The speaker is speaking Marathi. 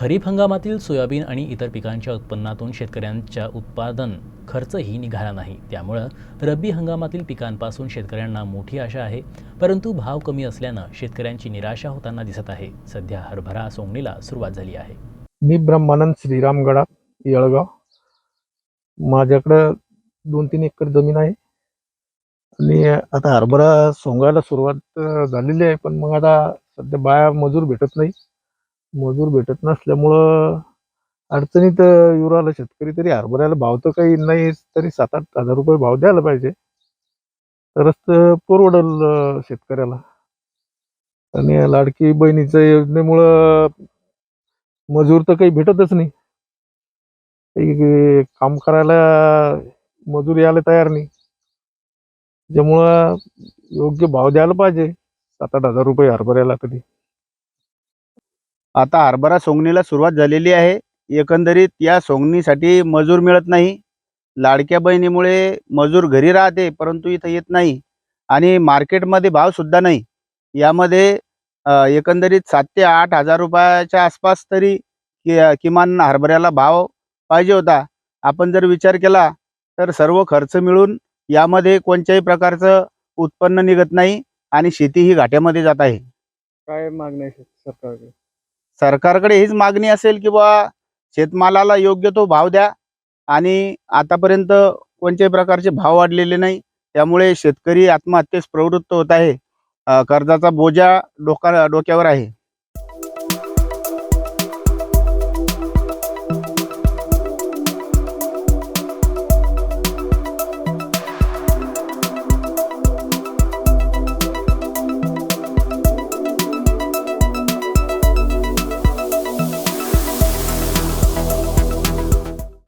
खरीप हंगामातील सोयाबीन आणि इतर पिकांच्या उत्पन्नातून शेतकऱ्यांच्या उत्पादन खर्चही निघाला नाही। त्यामुळे रब्बी हंगामातील पिकांपासून शेतकऱ्यांना मोठी आशा आहे, परंतु भाव कमी असल्यानं शेतकऱ्यांची निराशा होताना दिसत आहे। सध्या हरभरा सोंगणीला सुरुवात झाली आहे। मी ब्रह्मानंद श्रीराम गडाख, येळगाव। माझ्याकडे 2-3 एकर जमीन आहे आणि आता हरभरा सोंगायला सुरुवात झालेली आहे। पण मग आता सध्या बाया मजूर भेटत नाही। मजूर भेटत नसल्यामुळं अडचणीत येऊ राहिला शेतकरी। तरी हरभऱ्याला भाव तर काही नाही, तरी 7-8 हजार रुपये भाव द्यायला पाहिजे, तरच परवडेल शेतकऱ्याला। आणि लाडकी बहिणीच्या योजनेमुळं मजूर तर काही भेटतच नाही। काही काम करायला मजूर यायला तयार नाही, त्यामुळं योग्य भाव द्यायला पाहिजे 7-8 हजार रुपये हरभऱ्याला तरी। आता हरभरा सोंगणीला सुरुवात झालेली आहे। एकंदरीत या सोंगणीसाठी मजूर मिळत नाही। लाडक्या बहिणीमुळे मजूर घरी राहते, परंतु इथं येत नाही आणि मार्केटमध्ये भाव सुद्धा नाही। यामध्ये एकंदरीत 7 ते 8 हजार रुपयाच्या आसपास तरी किमान हरभऱ्याला भाव पाहिजे होता। आपण जर विचार केला तर सर्व खर्च मिळून यामध्ये कोणत्याही प्रकारचं उत्पन्न निघत नाही आणि शेती ही घाट्यामध्ये जात आहे। काय मागणी आहे सरकारकडे? सरकारकडे हीच मागणी असेल की बा शेतमालाला योग्य तो भाव द्या आणि आतापर्यंत कोणत्याही प्रकारचे भाव वाढलेले नाही, त्यामुळे शेतकरी आत्महत्येस प्रवृत्त होत आहे। कर्जाचा बोजा डोक्यावर आहे।